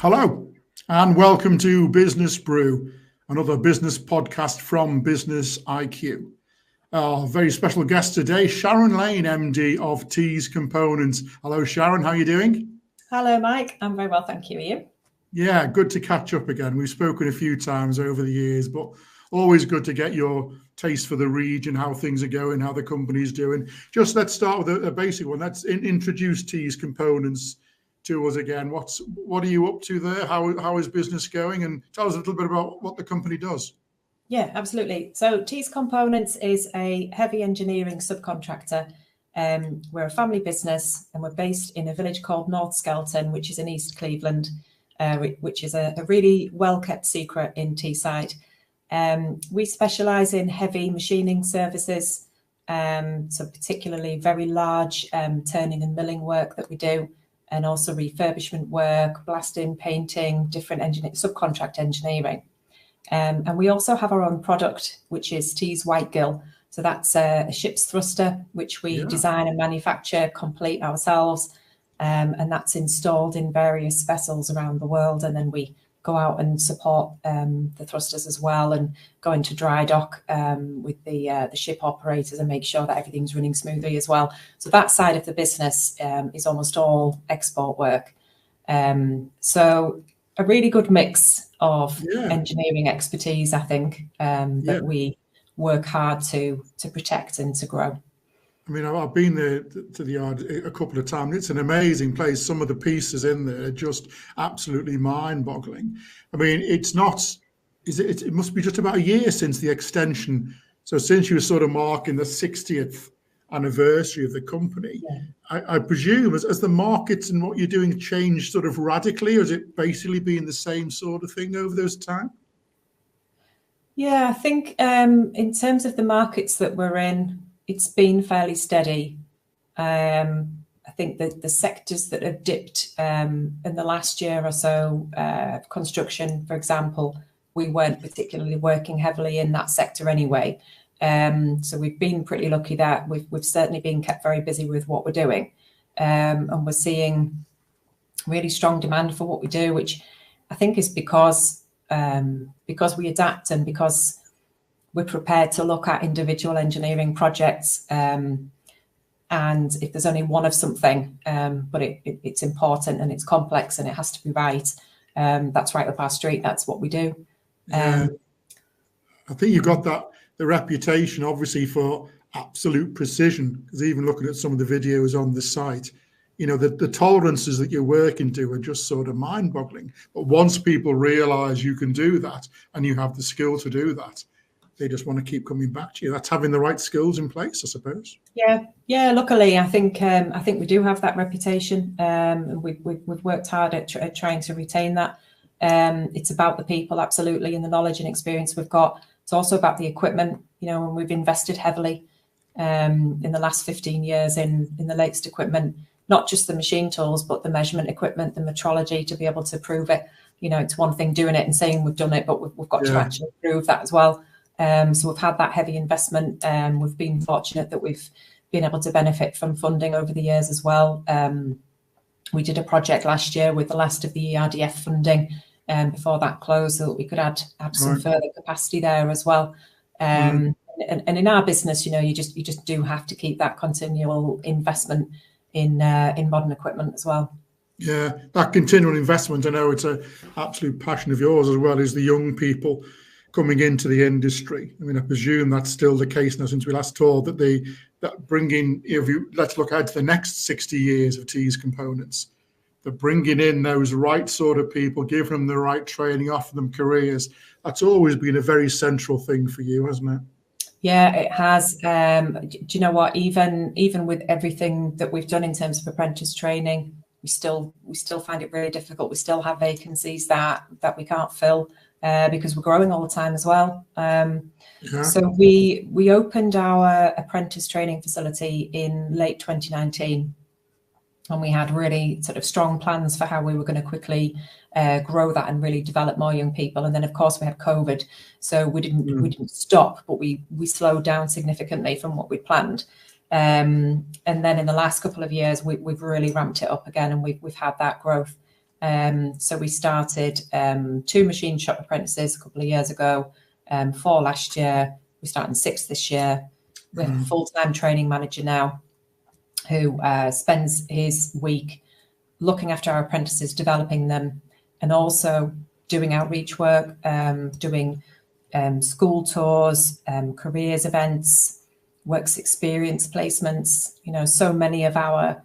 Hello, and welcome to Business Brew, another business podcast from Business IQ. Our very special guest today, Sharon Lane, MD of Tees Components. Hello, Sharon. How are you doing? Hello, Mike. I'm very well, thank you. Are you? Yeah, good to catch up again. We've spoken a few times over the years, but always good to get your taste for the region, how things are going, how the company's doing. Just let's start with a basic one. Let's introduce Tees Components to us again. What are you up to there? How is business going? And tell us a little bit about what the company does. Yeah, absolutely. So Tees Components is a heavy engineering subcontractor. We're a family business and we're based in a village called North Skelton, which is in East Cleveland, which is a really well-kept secret in Teesside. We specialise in heavy machining services, so particularly very large turning and milling work that we do, and also refurbishment work, blasting, painting, different subcontract engineering. And we also have our own product, which is Tees White Gill. So that's a ship's thruster, which we design and manufacture complete ourselves. And that's installed in various vessels around the world. And then we go out and support the thrusters as well and go into dry dock with the ship operators and make sure that everything's running smoothly as well. So that side of the business is almost all export work. So a really good mix of engineering expertise, I think, that we work hard to protect and to grow. I mean, I've been there to the yard a couple of times. It's an amazing place. Some of the pieces in there are just absolutely mind-boggling. I mean, it's not, it must be just about a year since the extension. So since you were sort of marking the 60th anniversary of the company, I presume as the markets and what you're doing changed sort of radically, or is it basically been the same sort of thing over those time? Yeah, I think in terms of the markets that we're in, it's been fairly steady. I think that the sectors that have dipped in the last year or so, construction, for example, we weren't particularly working heavily in that sector anyway. So we've been pretty lucky that we've certainly been kept very busy with what we're doing. And we're seeing really strong demand for what we do, which I think is because we adapt and because we're prepared to look at individual engineering projects. And if there's only one of something, but it's important and it's complex and it has to be right, that's right up our street. That's what we do. I think you got the reputation, obviously, for absolute precision, because even looking at some of the videos on the site, you know, the tolerances that you're working to are just sort of mind-boggling. But once people realize you can do that and you have the skill to do that, they just want to keep coming back to you. That's having the right skills in place, I suppose. Yeah. Luckily, I think we do have that reputation. We've worked hard at trying to retain that. It's about the people, absolutely, and the knowledge and experience we've got. It's also about the equipment, you know, and we've invested heavily in the last 15 years in the latest equipment, not just the machine tools, but the measurement equipment, the metrology to be able to prove it. You know, it's one thing doing it and saying we've done it, but we've got to actually prove that as well. So we've had that heavy investment. We've been fortunate that we've been able to benefit from funding over the years as well. We did a project last year with the last of the ERDF funding before that closed, so that we could add some further capacity there as well. And in our business, you know, you just do have to keep that continual investment in modern equipment as well. Yeah, that continual investment, I know it's an absolute passion of yours as well, is the young people coming into the industry. I mean, I presume that's still the case now since we last talked, that bringing, let's look ahead to the next 60 years of Tees Components, that bringing in those right sort of people, giving them the right training, offering them careers, that's always been a very central thing for you, hasn't it? Yeah, it has. Do you know what? Even with everything that we've done in terms of apprentice training, we still find it really difficult. We still have vacancies that we can't fill because we're growing all the time as well. So we opened our apprentice training facility in late 2019. And we had really sort of strong plans for how we were going to quickly grow that and really develop more young people. And then, of course, we had COVID, so we didn't stop, but we slowed down significantly from what we planned. And then in the last couple of years, we've really ramped it up again, and we've had that growth. So we started 2 machine shop apprentices a couple of years ago, 4 last year. We're starting 6 this year. We have a full-time training manager now who spends his week looking after our apprentices, developing them, and also doing outreach work, doing school tours, careers events, works experience placements. You know, so many of our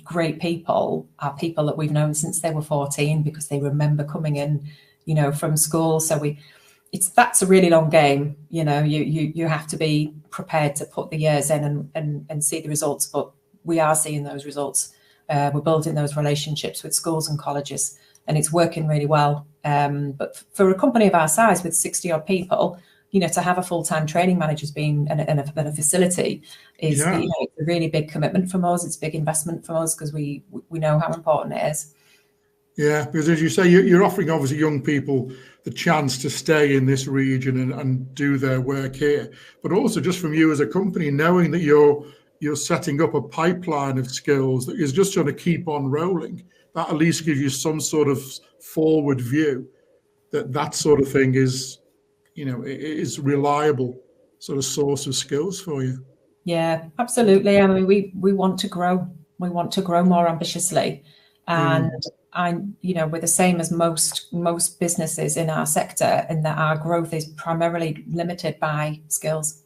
great people are people that we've known since they were 14 because they remember coming in, you know, from school. So that's a really long game. You know, you have to be prepared to put the years in and see the results. But we are seeing those results. We're building those relationships with schools and colleges, and it's working really well. But for a company of our size with 60 odd people, you know, to have a full-time training manager being in a facility is you know, it's a really big commitment from us. It's a big investment from us because we know how important it is. Yeah, because as you say, you're offering obviously young people the chance to stay in this region and do their work here, but also just from you as a company, knowing that you're setting up a pipeline of skills that is just going to keep on rolling. That at least gives you some sort of forward view that sort of thing is, you know, is reliable sort of source of skills for you. Yeah, absolutely. I mean, we want to grow. We want to grow more ambitiously, and you know, we're the same as most businesses in our sector, in that our growth is primarily limited by skills.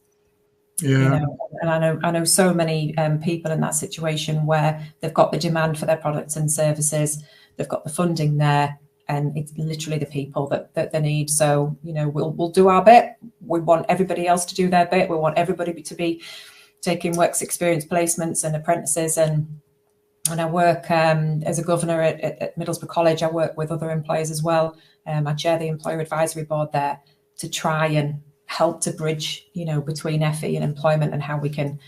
Yeah. You know, and I know so many people in that situation where they've got the demand for their products and services, they've got the funding there, and it's literally the people that they need. So, you know, we'll do our bit. We want everybody else to do their bit. We want everybody to be taking works experience placements and apprentices. And I work as a governor at Middlesbrough College. I work with other employers as well. I chair the employer advisory board there to try and help to bridge, you know, between FE and employment, and how we can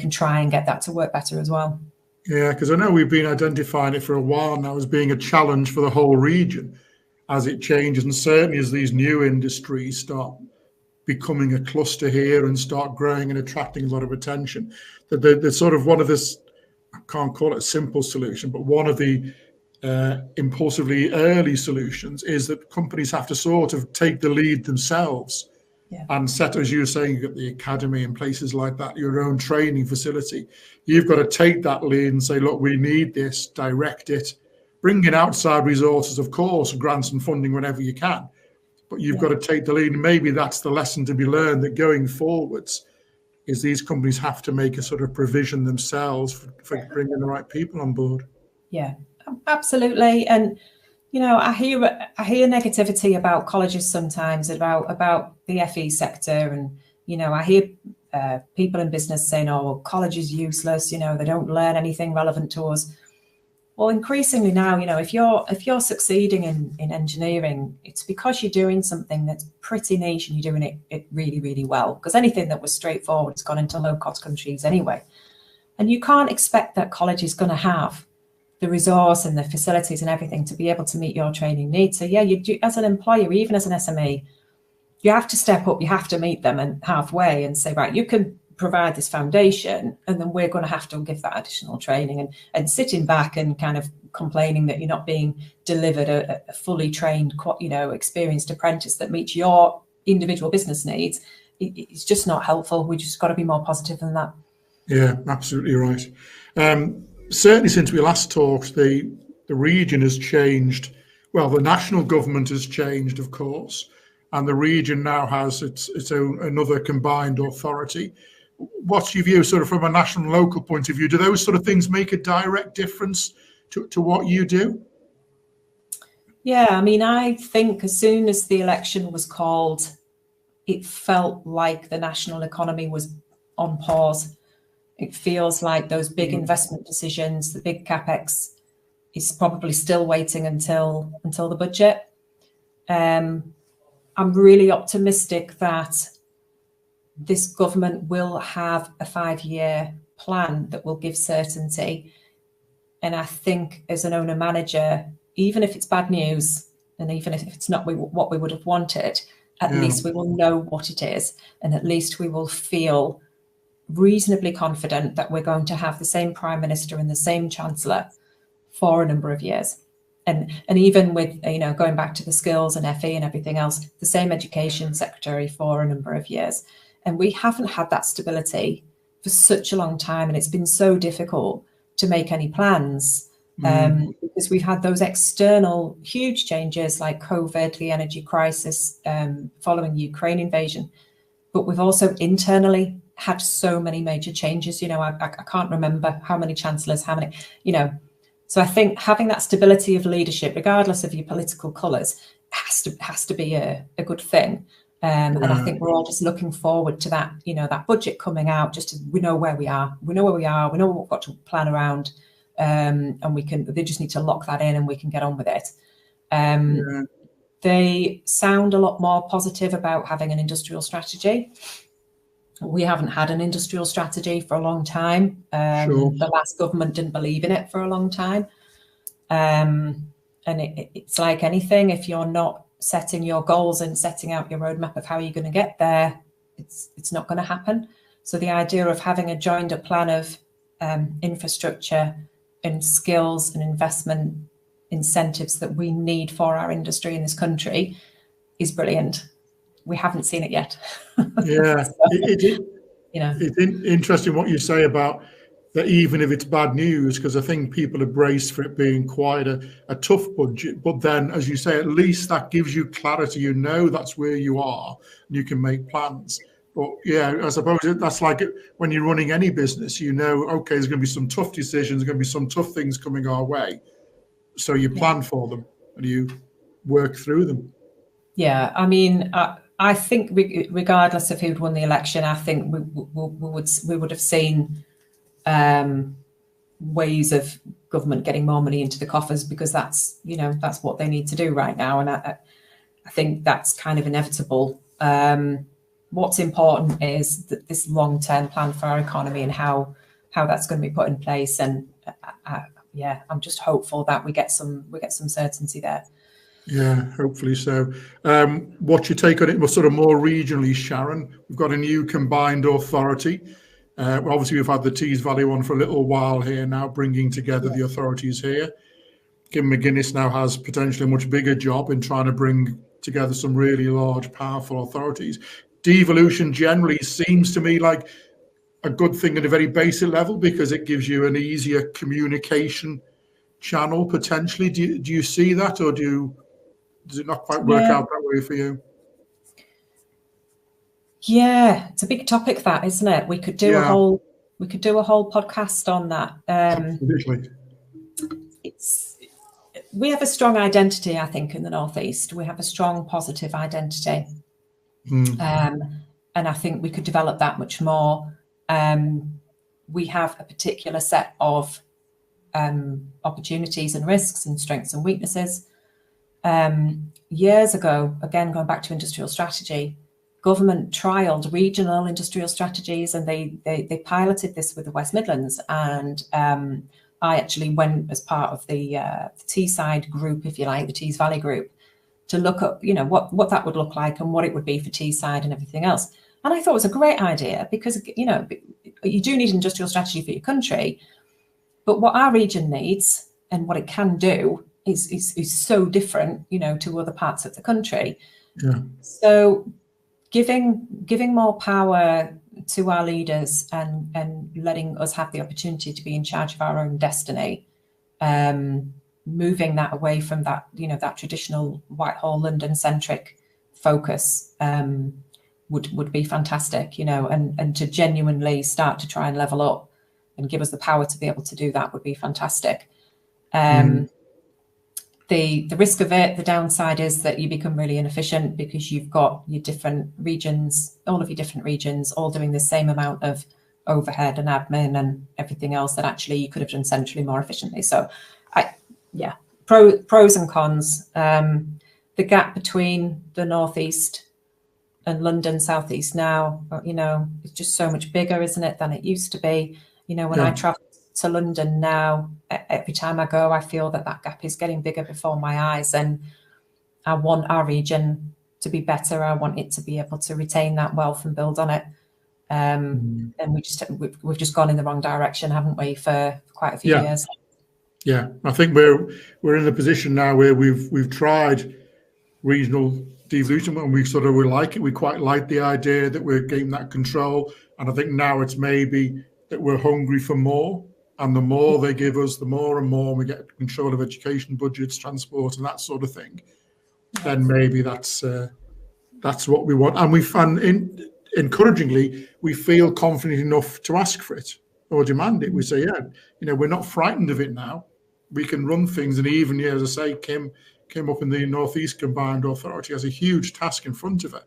try and get that to work better as well. Yeah, because I know we've been identifying it for a while now as being a challenge for the whole region as it changes, and certainly as these new industries start becoming a cluster here and start growing and attracting a lot of attention. That the sort of one of this, I can't call it a simple solution, but one of the impulsively early solutions is that companies have to sort of take the lead themselves. Yeah. And set, as you were saying, at the academy and places like that, your own training facility. You've got to take that lead and say, look, we need this, direct it, bring in outside resources, of course, grants and funding whenever you can. But you've got to take the lead. And maybe that's the lesson to be learned, that going forwards is these companies have to make a sort of provision themselves for bringing the right people on board. Yeah, absolutely. And you know, I hear negativity about colleges sometimes, about the FE sector, and you know, I hear people in business saying, "Oh, well, college is useless. You know, they don't learn anything relevant to us." Well, increasingly now, you know, if you're succeeding in engineering, it's because you're doing something that's pretty niche and you're doing it really, really well. Because anything that was straightforward has gone into low-cost countries anyway, and you can't expect that college is going to have the resource and the facilities and everything to be able to meet your training needs. So yeah, you do, as an employer, even as an SME, you have to step up, you have to meet them and halfway and say, right, you can provide this foundation, and then we're going to have to give that additional training. And sitting back and kind of complaining that you're not being delivered a fully trained, you know, experienced apprentice that meets your individual business needs, it's just not helpful. We just got to be more positive than that. Yeah, absolutely right. Certainly since we last talked, the region has changed. Well, the national government has changed, of course, and the region now has its own another combined authority. What's your view, sort of from a national and local point of view? Do those sort of things make a direct difference to what you do? Yeah, I mean, I think as soon as the election was called, it felt like the national economy was on pause. It feels like those big investment decisions, the big capex, is probably still waiting until the budget. I'm really optimistic that this government will have a 5-year plan that will give certainty. And I think as an owner manager, even if it's bad news, and even if it's not what we would have wanted, at least we will know what it is, and at least we will feel reasonably confident that we're going to have the same Prime Minister and the same Chancellor for a number of years. And even with, going back to the skills and FE and everything else, the same education secretary for a number of years. And we haven't had that stability for such a long time. And it's been so difficult to make any plans because we've had those external huge changes like COVID, the energy crisis following the Ukraine invasion. But we've also internally had so many major changes. I can't remember how many chancellors, how many, So I think having that stability of leadership, regardless of your political colours, has to be a good thing. And I think we're all just looking forward to that, that budget coming out, just we know where we are. We know what we've got to plan around, and they just need to lock that in and we can get on with it. They sound a lot more positive about having an industrial strategy. We haven't had an industrial strategy for a long time. Sure. The last government didn't believe in it for a long time. And it's like anything, if you're not setting your goals and setting out your roadmap of how you're going to get there, it's not going to happen. So the idea of having a joined up plan of infrastructure and skills and investment incentives that we need for our industry in this country is brilliant. We haven't seen it yet. Yeah, So, it's interesting what you say about that, even if it's bad news, because I think people are braced for it being quite a tough budget. But then, as you say, at least that gives you clarity. That's where you are, and you can make plans. But yeah, I suppose that's like when you're running any business, okay, there's going to be some tough decisions, there's going to be some tough things coming our way. So you plan for them and you work through them. Yeah, I mean, I think regardless of who'd won the election, I think we would have seen ways of government getting more money into the coffers, because that's what they need to do right now, and I think that's kind of inevitable. What's important is that this long-term plan for our economy and how that's going to be put in place, and I'm just hopeful that we get some certainty there. Yeah, hopefully so. What's your take on it? Sort of more regionally, Sharon? We've got a new combined authority. Obviously, we've had the Tees Valley one for a little while here now, bringing together the authorities here. Kim McGuinness now has potentially a much bigger job in trying to bring together some really large, powerful authorities. Devolution generally seems to me like a good thing at a very basic level, because it gives you an easier communication channel potentially. Do you see that, or does it not quite work out that way for you? Yeah, it's a big topic, that, isn't it? We could do a whole podcast on that. Absolutely. We have a strong identity, I think, in the Northeast. We have a strong positive identity. And I think we could develop that much more. We have a particular set of opportunities and risks and strengths and weaknesses. Years ago, again, going back to industrial strategy, government trialled regional industrial strategies, and they piloted this with the West Midlands. And I actually went as part of the Teesside group, if you like, the Tees Valley group, to look at what that would look like and what it would be for Teesside and everything else. And I thought it was a great idea, because you do need an industrial strategy for your country, but what our region needs and what it can do is so different, to other parts of the country. Yeah. So giving more power to our leaders and letting us have the opportunity to be in charge of our own destiny, moving that away from that, that traditional Whitehall London centric focus, would be fantastic, and to genuinely start to try and level up and give us the power to be able to do that would be fantastic. The risk of it, the downside is that you become really inefficient, because you've got your different regions, all of your different regions, all doing the same amount of overhead and admin and everything else that actually you could have done centrally more efficiently. So, pros and cons. The gap between the Northeast and London Southeast now, it's just so much bigger, isn't it, than it used to be. When I travel to London now, every time I go, I feel that gap is getting bigger before my eyes, and I want our region to be better. I want it to be able to retain that wealth and build on it. And we've just gone in the wrong direction, haven't we, for quite a few years? Yeah, I think we're in a position now where we've tried regional devolution, and we like it. We quite like the idea that we're getting that control, and I think now it's maybe that we're hungry for more, and the more they give us, the more and more we get control of education budgets, transport, and that sort of thing. Then maybe that's what we want, and encouragingly, we feel confident enough to ask for it or demand it. We say, yeah, we're not frightened of it now. We can run things, and even, as I say, Kim up in the North East Combined Authority has a huge task in front of her,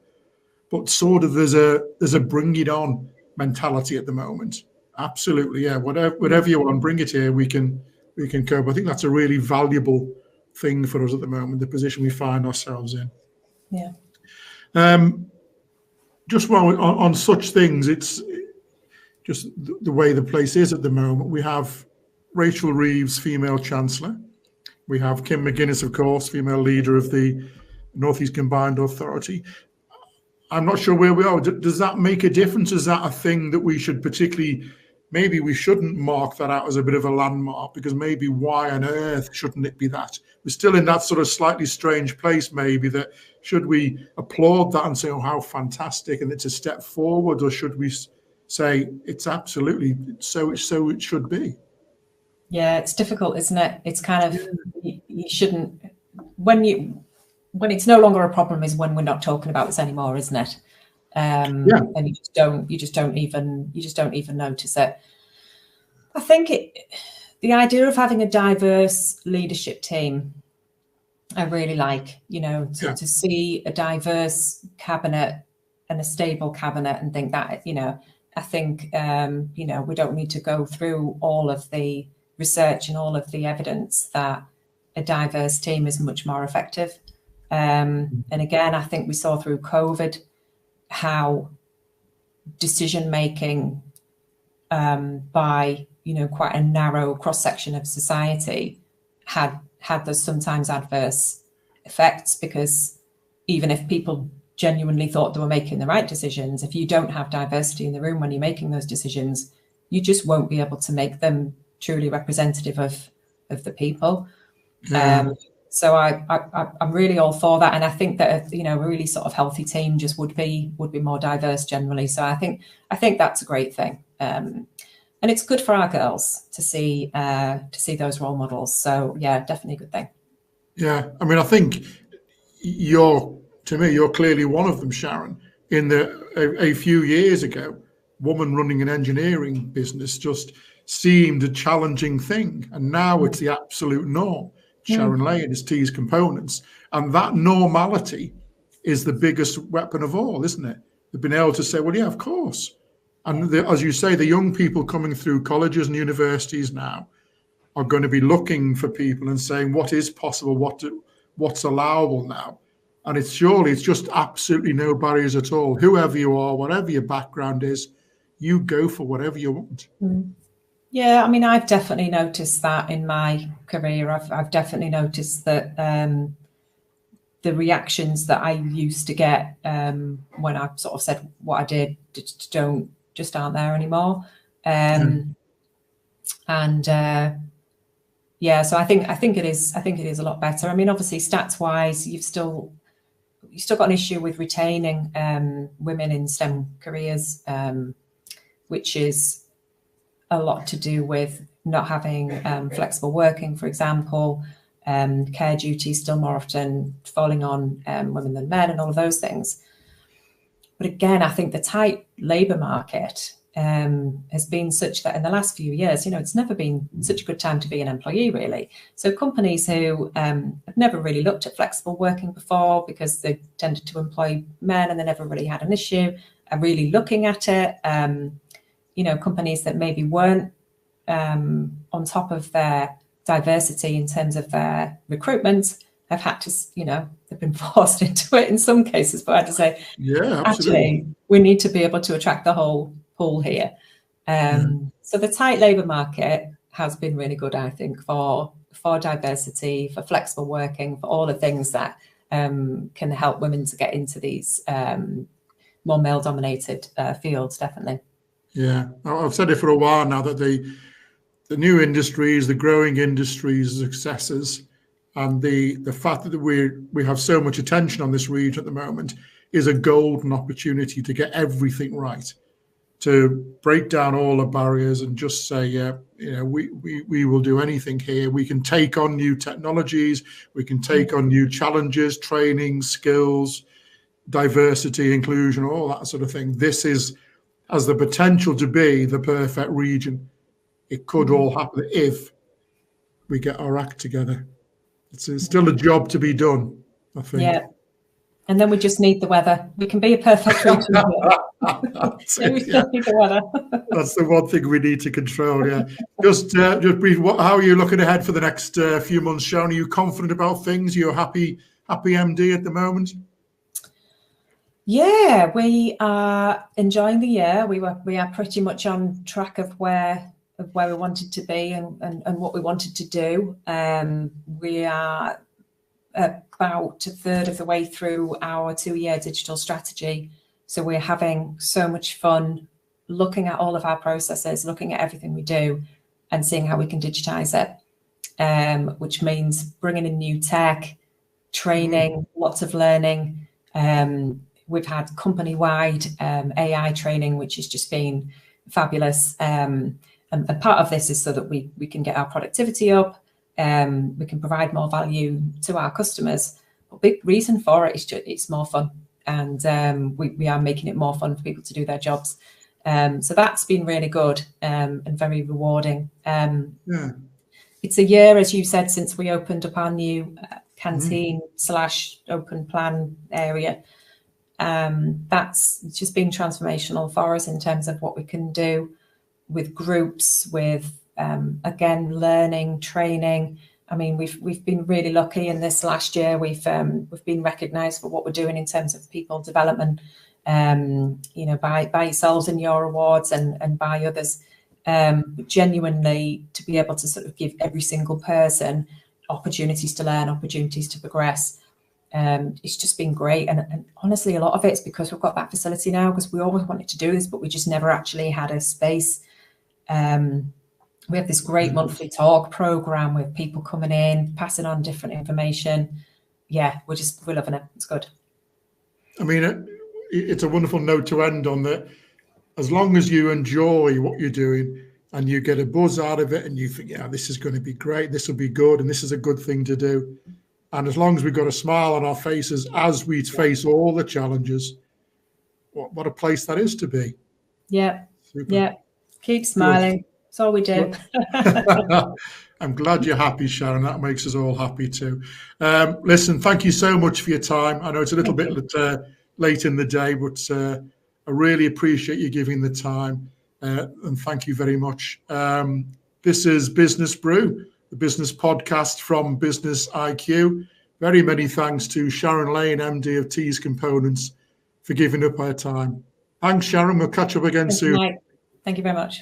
but sort of there's a bring it on mentality at the moment. Absolutely, yeah. Whatever you want, bring it here. We can cope. I think that's a really valuable thing for us at the moment, the position we find ourselves in. Yeah. Just while on such things, it's just the way the place is at the moment. We have Rachel Reeves, female chancellor. We have Kim McGuinness, of course, female leader of the North East Combined Authority. I'm not sure where we are. Does that make a difference? Is that a thing that we should particularly, maybe we shouldn't mark that out as a bit of a landmark, because maybe why on earth shouldn't it be that? We're still in that sort of slightly strange place, maybe, that should we applaud that and say, oh, how fantastic, and it's a step forward, or should we say it's absolutely so it should be? Yeah, it's difficult, isn't it? It's kind of, you shouldn't, when it's no longer a problem is when we're not talking about this anymore, isn't it? And you just don't even notice it. I think the idea of having a diverse leadership team, I really like, to see a diverse cabinet and a stable cabinet, and think that, I think, we don't need to go through all of the research and all of the evidence that a diverse team is much more effective. And again, I think we saw through COVID how decision making by quite a narrow cross section of society had those sometimes adverse effects, because even if people genuinely thought they were making the right decisions, if you don't have diversity in the room when you're making those decisions, you just won't be able to make them truly representative of the people. So I'm really all for that, and I think that a really sort of healthy team just would be more diverse generally. So I think that's a great thing, and it's good for our girls to see those role models. So yeah, definitely a good thing. Yeah, I mean, I think you're clearly one of them, Sharon. In a few years ago, woman running an engineering business just seemed a challenging thing, and now it's the absolute norm. Sharon Lane is T's Components, and that normality is the biggest weapon of all, isn't it? They've been able to say, well, yeah, of course. And as you say, the young people coming through colleges and universities now are going to be looking for people and saying what is possible, what's allowable now. And it's just absolutely no barriers at all. Whoever you are, whatever your background is, you go for whatever you want. Yeah, I mean, I've definitely noticed that in my career. I've definitely noticed that the reactions that I used to get when I sort of said what I did just aren't there anymore. So I think it is a lot better. I mean, obviously, stats wise, you've still got an issue with retaining women in STEM careers, which is a lot to do with not having flexible working, for example, care duties still more often falling on women than men, and all of those things. But again, I think the tight labour market has been such that in the last few years, it's never been such a good time to be an employee, really. So companies who have never really looked at flexible working before because they tended to employ men and they never really had an issue are really looking at it. Companies that maybe weren't on top of their diversity in terms of their recruitment have had to, they've been forced into it in some cases, but I had to say, actually, we need to be able to attract the whole pool here. So the tight labour market has been really good, I think, for diversity, for flexible working, for all the things that can help women to get into these more male-dominated fields, definitely. Yeah, I've said it for a while now that the new industries, the growing industries, successes, and the fact that we have so much attention on this region at the moment is a golden opportunity to get everything right, to break down all the barriers and just say, yeah, we will do anything here. We can take on new technologies, we can take on new challenges, training, skills, diversity, inclusion, all that sort of thing. This has the potential to be the perfect region. It could all happen if we get our act together. It's still a job to be done, I think. Yeah. And then we just need the weather. We can be a perfect region. We still need the weather. That's the one thing we need to control, yeah. Just brief, how are you looking ahead for the next few months, Sharon? Are you confident about things? You're happy MD at the moment? Yeah, we are enjoying the year. We are pretty much on track of where we wanted to be and what we wanted to do. We are about a third of the way through our 2-year digital strategy. So we're having so much fun looking at all of our processes, looking at everything we do and seeing how we can digitize it, which means bringing in new tech, training, lots of learning. We've had company-wide AI training, which has just been fabulous. And part of this is so that we can get our productivity up, we can provide more value to our customers. But big reason for it is it's more fun, and we are making it more fun for people to do their jobs. So that's been really good and very rewarding. It's a year, as you said, since we opened up our new canteen / open plan area. That's just been transformational for us in terms of what we can do with groups, with again, learning, training. I mean, we've been really lucky in this last year. We've been recognised for what we're doing in terms of people development, by yourselves in your awards and by others. Genuinely, to be able to sort of give every single person opportunities to learn, opportunities to progress. It's just been great. And honestly, a lot of it's because we've got that facility now, because we always wanted to do this, but we just never actually had a space. We have this great monthly talk program with people coming in, passing on different information. Yeah, we're loving it. It's good. I mean, it's a wonderful note to end on, that as long as you enjoy what you're doing and you get a buzz out of it and you think, yeah, this is going to be great, this will be good, and this is a good thing to do. And as long as we've got a smile on our faces as we face all the challenges, what a place that is to be. Yeah. Super. Yeah. Keep smiling. Good. That's all we do. I'm glad you're happy, Sharon. That makes us all happy too. Listen, thank you so much for your time. I know it's a little bit late in the day, but I really appreciate you giving the time. And thank you very much. This is Business Brew, the business podcast from Business IQ. Very many thanks to Sharon Lane, MD of Tees Components, for giving up her time. Thanks, Sharon. We'll catch up again soon. Thank you very much.